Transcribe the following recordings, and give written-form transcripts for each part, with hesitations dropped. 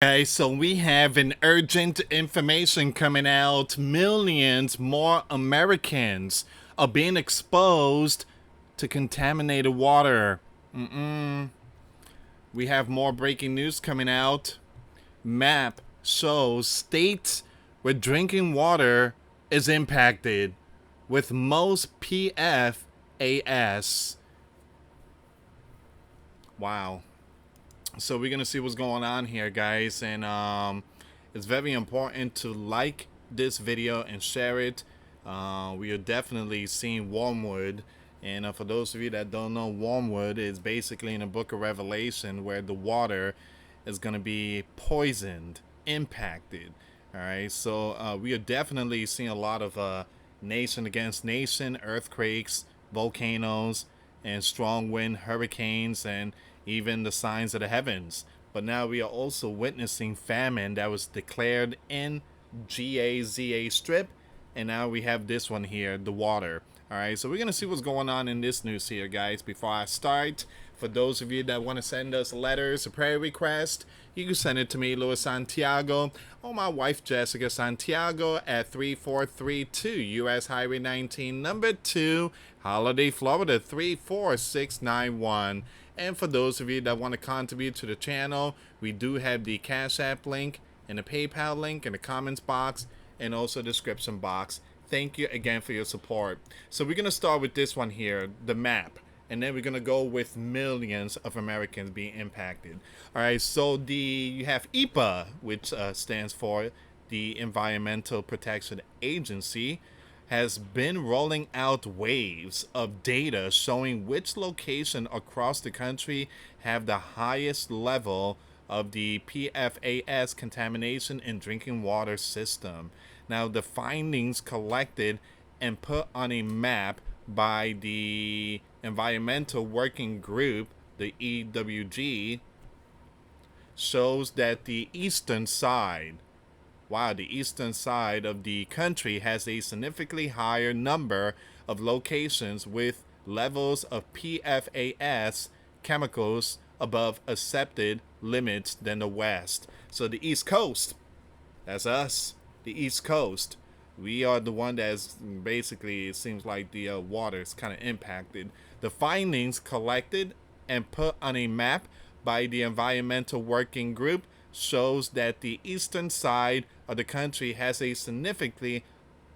Okay, so we have an urgent information coming out. Millions more Americans are being exposed to contaminated water. We have more breaking news coming out. Map shows states where drinking water is impacted, with most PFAS. Wow. So we're gonna see what's going on here, guys, and it's very important to like this video and share it. We are definitely seeing wormwood, and for those of you that don't know, wormwood is basically in the book of Revelation where the water is gonna be poisoned, impacted. All right, so we are definitely seeing a lot of nation against nation, earthquakes, volcanoes, and strong wind, hurricanes, and even the signs of the heavens. But now we are also witnessing famine that was declared in GAZA Strip, and now we have this one here, the water. All right, so we're gonna see what's going on in this news here, guys. Before I start, for those of you that want to send us letters, a prayer request, you can send it to me, US Santiago, or my wife Jessica Santiago at 3432 US Highway 19, number 2, Holiday, Florida 34691. And for those of you that want to contribute to the channel, we do have the Cash App link and the PayPal link in the comments box and also description box. Thank you again for your support. So we're going to start with this one here, the map. And then we're going to go with millions of Americans being impacted. All right, so you have EPA, which stands for the Environmental Protection Agency, has been rolling out waves of data showing which location across the country have the highest level of the PFAS contamination in drinking water system. Now, the findings collected and put on a map by the Environmental Working Group, the EWG, shows that the eastern side the eastern side of the country has a significantly higher number of locations with levels of PFAS chemicals above accepted limits than the west. So the East Coast, that's us, the East Coast. We are the one that's basically, it seems like the water is kind of impacted. The findings collected and put on a map by the Environmental Working Group shows that the eastern side of the country has a significantly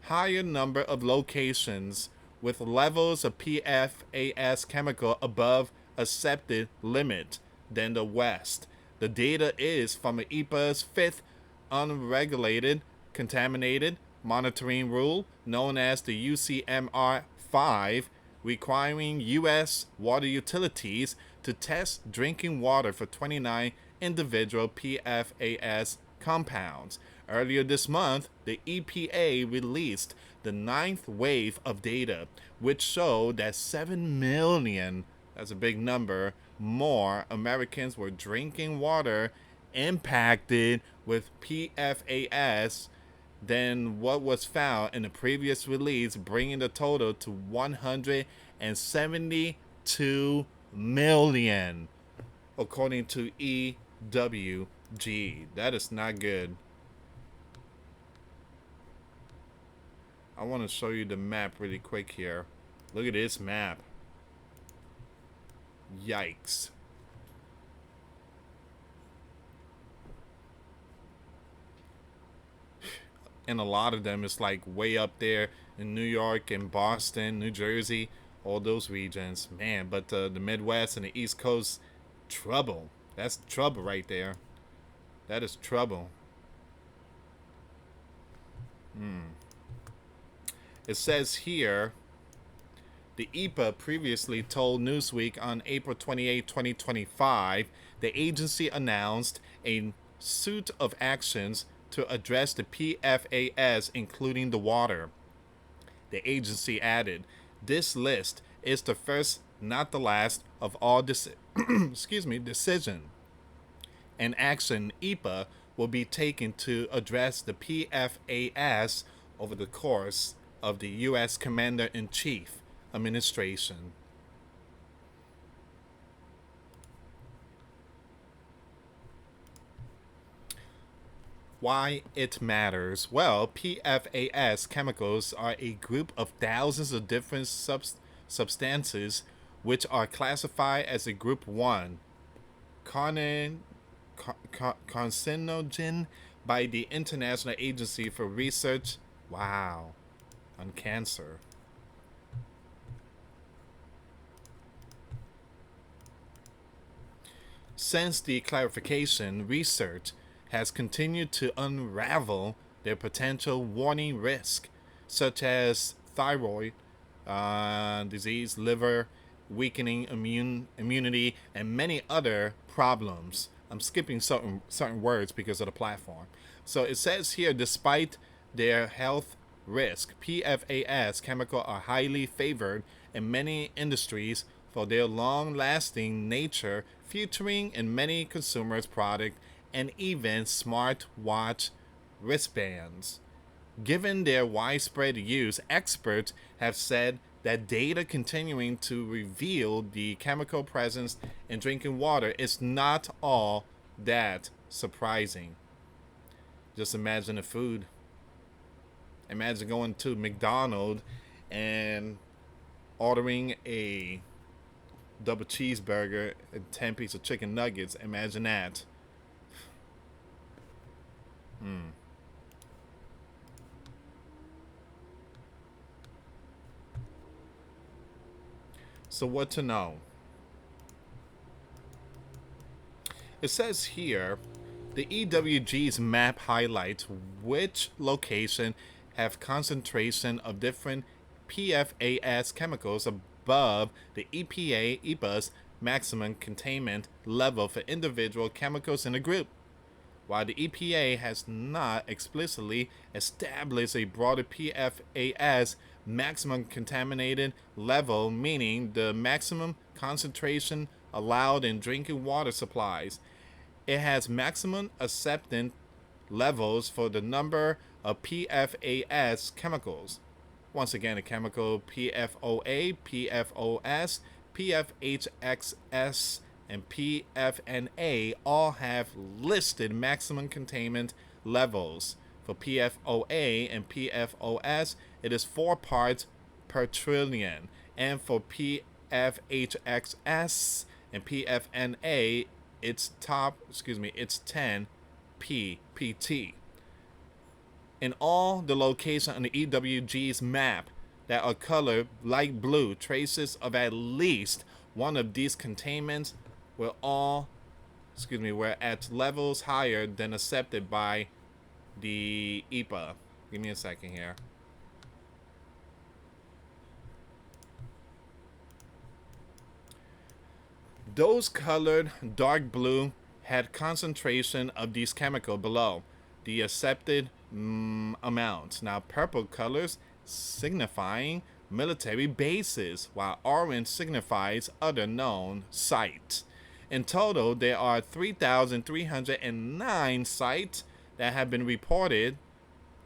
higher number of locations with levels of PFAS chemical above accepted limit than the west. The data is from EPA's fifth unregulated contaminated monitoring rule known as the UCMR 5, requiring U.S. water utilities to test drinking water for 29 individual PFAS compounds. Earlier this month, the EPA released the ninth wave of data, which showed that 7 million, that's a big number, more Americans were drinking water impacted with PFAS than what was found in the previous release, bringing the total to 172 million, according to EWG. That is not good. I want to show you the map really quick here. Look at this map. Yikes. And a lot of them is like way up there in New York and Boston, New Jersey, all those regions. Man, but the Midwest and the East Coast, trouble. That's trouble right there. That is trouble. It says here, the EPA previously told Newsweek on April 28, 2025, the agency announced a suite of actions to address the PFAS, including the water. The agency added, this list is the first, not the last, of all decision and action EPA will be taken to address the PFAS over the course of the U.S. Commander-in-Chief administration. Why it matters? Well, PFAS chemicals are a group of thousands of different substances which are classified as a group 1 carcinogen by the International Agency for Research, wow, on Cancer. Since the clarification, research has continued to unravel their potential warning risk, such as thyroid disease, liver, weakening immunity, and many other problems. I'm skipping certain words because of the platform. So it says here, despite their health risk, PFAS chemicals are highly favored in many industries for their long-lasting nature, featuring in many consumers' products and even smartwatch wristbands. Given their widespread use, experts have said that data continuing to reveal the chemical presence in drinking water is not all that surprising. Just imagine the food. Imagine going to McDonald's and ordering a double cheeseburger and 10 pieces of chicken nuggets. Imagine that. So what to know? It says here, the EWG's map highlights which location have concentration of different PFAS chemicals above the EPA's maximum containment level for individual chemicals in a group. While the EPA has not explicitly established a broader PFAS maximum contaminated level, meaning the maximum concentration allowed in drinking water supplies, it has maximum acceptance levels for the number of PFAS chemicals. Once again, the chemical PFOA, PFOS, PFHXS, and PFNA all have listed maximum containment levels. For PFOA and PFOS, it is 4 parts per trillion, and for PFHXS and PFNA, it's 10 pt. In all the locations on the EWG's map that are colored light blue, traces of at least one of these containments were at levels higher than accepted by the EPA. Give me a second here. Those colored dark blue had concentration of these chemicals below the accepted amounts. Now purple colors signifying military bases, while orange signifies other known sites. In total, there are 3,309 sites that have been reported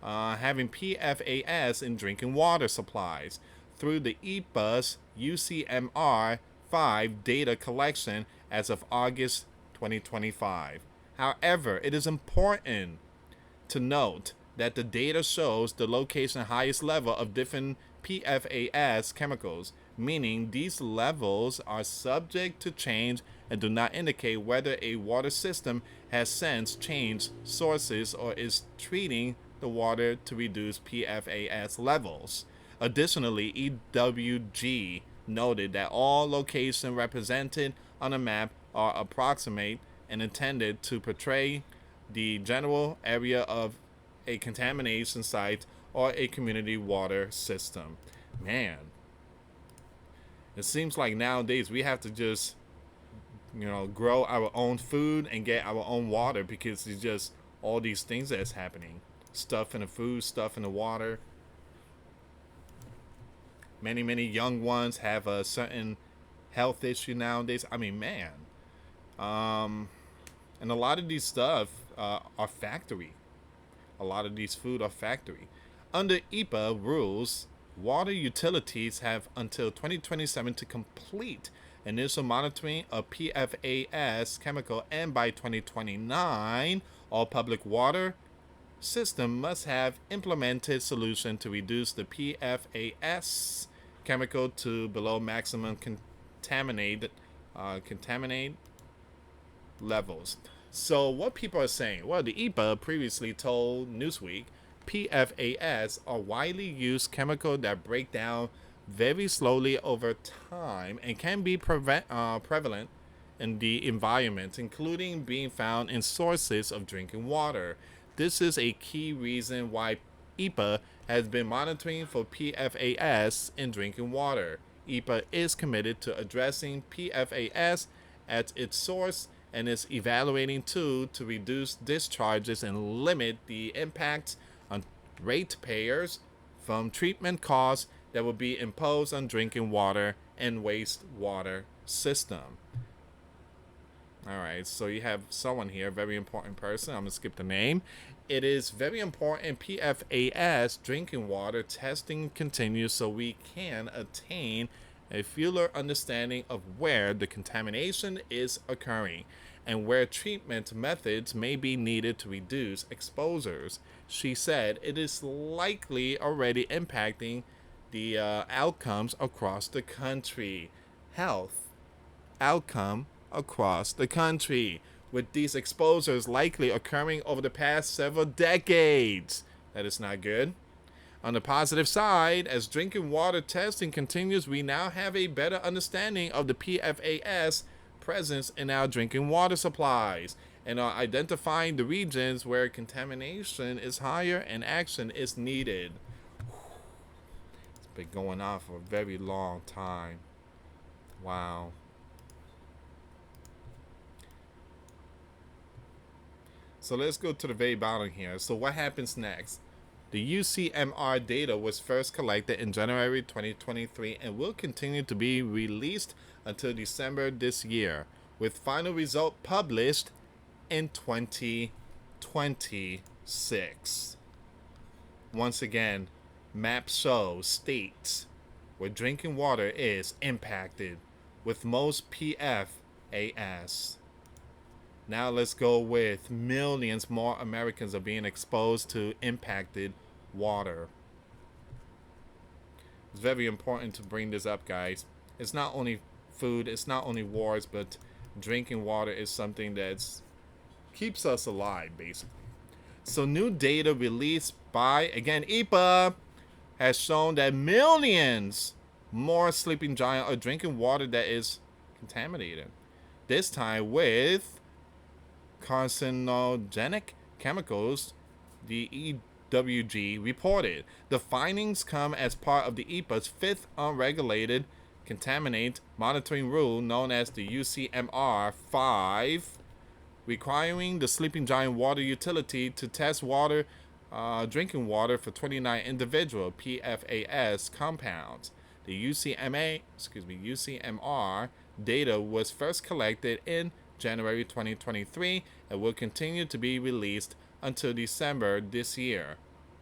having PFAS in drinking water supplies through the EPA's UCMR 5 data collection as of August 2025. However, it is important to note that the data shows the location highest level of different PFAS chemicals, meaning these levels are subject to change and do not indicate whether a water system has since changed sources or is treating the water to reduce PFAS levels. Additionally, EWG noted that all locations represented on the map are approximate and intended to portray the general area of a contamination site or a community water system. Man, it seems like nowadays we have to just, grow our own food and get our own water because it's just all these things that's happening. Stuff in the food, stuff in the water. Many young ones have a certain health issue nowadays. I mean, man. And a lot of these stuff are factory. A lot of these food are factory. Under EPA rules, water utilities have until 2027 to complete initial monitoring of PFAS chemical, and by 2029, all public water system must have implemented solution to reduce the PFAS chemical to below maximum contaminate levels. So what people are saying? Well, the EPA previously told Newsweek PFAS are widely used chemicals that break down very slowly over time and can be prevalent in the environment, including being found in sources of drinking water. This is a key reason why EPA has been monitoring for PFAS in drinking water. EPA is committed to addressing PFAS at its source and is evaluating tools to reduce discharges and limit the impact on ratepayers from treatment costs that will be imposed on drinking water and wastewater system. All right, so you have someone here, very important person. I'm going to skip the name. It is very important PFAS drinking water testing continues so we can attain a fuller understanding of where the contamination is occurring and where treatment methods may be needed to reduce exposures. She said it is likely already impacting the outcomes across the country. Health outcome across the country, with these exposures likely occurring over the past several decades. That is not good. On the positive side, as drinking water testing continues, we now have a better understanding of the PFAS presence in our drinking water supplies and are identifying the regions where contamination is higher and action is needed. It's been going on for a very long time. Wow. So let's go to the very bottom here. So what happens next? The UCMR data was first collected in January 2023 and will continue to be released until December this year, with final result published in 2026. Once again, map shows states where drinking water is impacted, with most PFAS. Now let's go with millions more Americans are being exposed to impacted water. It's very important to bring this up, guys. It's not only food, it's not only wars, but drinking water is something that keeps us alive, basically. So new data released by, again, EPA has shown that millions more sleeping giant are drinking water that is contaminated. This time with carcinogenic chemicals, the EWG reported. The findings come as part of the EPA's fifth unregulated contaminant monitoring rule, known as the UCMR 5, requiring the sleeping giant water utility to test drinking water for 29 individual PFAS compounds. The UCMR data was first collected in January 2023 and will continue to be released until December this year,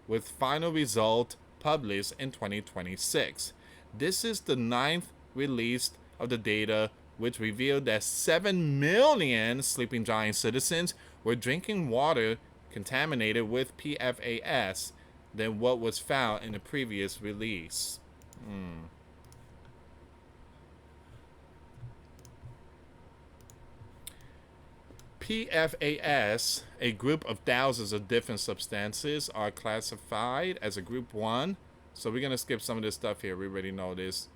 with final result published in 2026. This is the 9th release of the data, which revealed that 7 million sleeping giant citizens were drinking water contaminated with PFAS than what was found in the previous release. PFAS, a group of thousands of different substances, are classified as a group 1. So we're going to skip some of this stuff here. We already know this.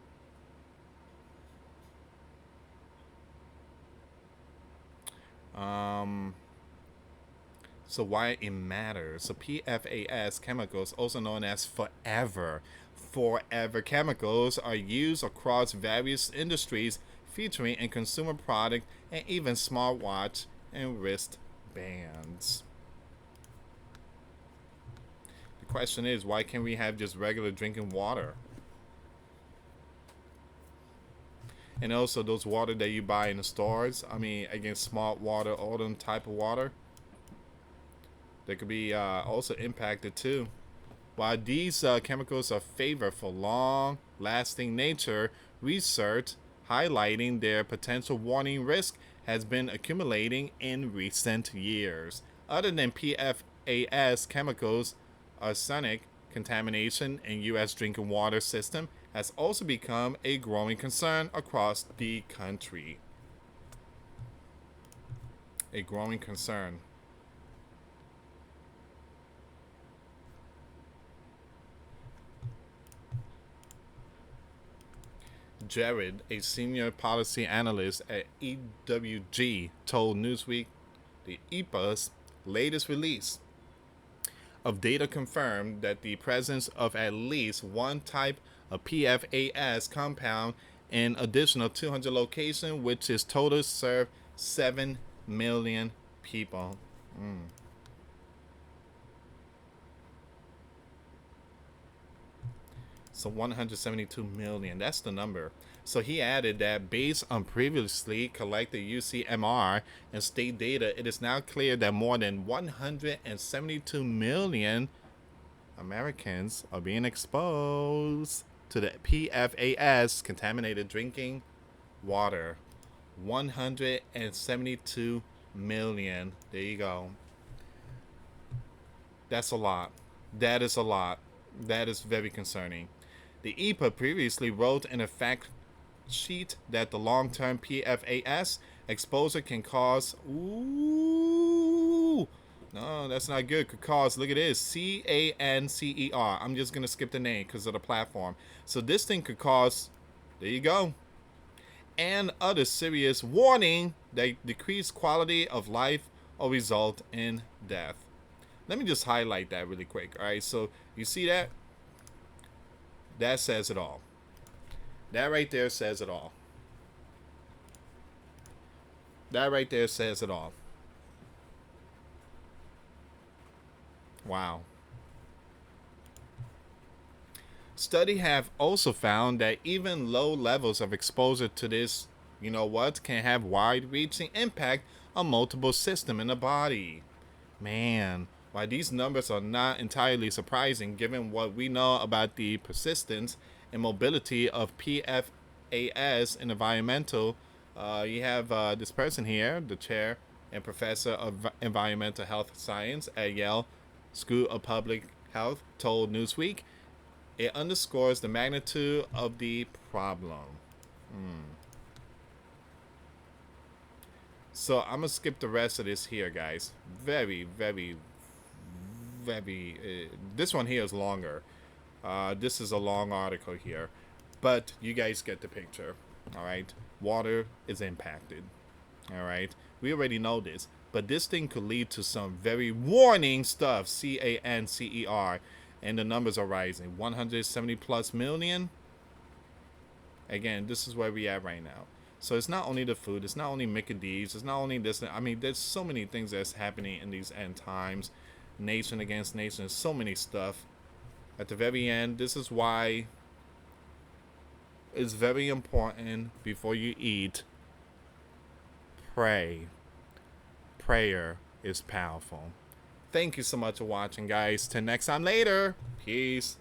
So why it matters. So PFAS chemicals, also known as forever chemicals, are used across various industries, featuring in consumer product and even smartwatch and wristbands. The question is, why can't we have just regular drinking water? And also those water that you buy in the stores, I mean, again, smart water, all them type of water, they could be also impacted too. While these chemicals are favored for long-lasting nature, research highlighting their potential warning risk has been accumulating in recent years. Other than PFAS PFAS chemicals, arsenic contamination in U.S. drinking water system has also become a growing concern across the country. A growing concern. Jared, a senior policy analyst at EWG, told Newsweek the EPA's latest release of data confirmed that the presence of at least one type of PFAS compound in additional 200 locations, which is total serve 7 million people. So 172 million, that's the number. So he added that based on previously collected UCMR and state data, it is now clear that more than 172 million Americans are being exposed to the PFAS contaminated drinking water. 172 million. There you go. That's a lot. That is a lot. That is very concerning. The EPA previously wrote in a fact sheet that the long-term PFAS exposure can cause no, that's not good. Could cause, look at this, cancer. I'm just gonna skip the name because of the platform. So this thing could cause, there you go, and other serious warning that decreased quality of life or result in death. Let me just highlight that really quick. All right, so you see that? That says it all. That right there says it all. That right there says it all. Wow. Studies have also found that even low levels of exposure to this, you know what, can have wide-reaching impact on multiple systems in the body. Man, while these numbers are not entirely surprising given what we know about the persistence and mobility of PFAS in environmental, you have this person here, the chair and professor of environmental health science at Yale School of Public Health, told Newsweek, it underscores the magnitude of the problem. So I'm gonna skip the rest of this here, guys. Very, this one here is longer. This is a long article here, but you guys get the picture. All right, water is impacted. All right, we already know this, but this thing could lead to some very warning stuff. cancer, and the numbers are rising. 170 plus million. Again, this is where we at right now. So it's not only the food, it's not only Mickey D's, it's not only this. I mean, there's so many things that's happening in these end times. Nation against nation, so many stuff. At the very end, this is why it's very important before you eat, pray. Prayer is powerful. Thank you so much for watching, guys. Till next time later. Peace.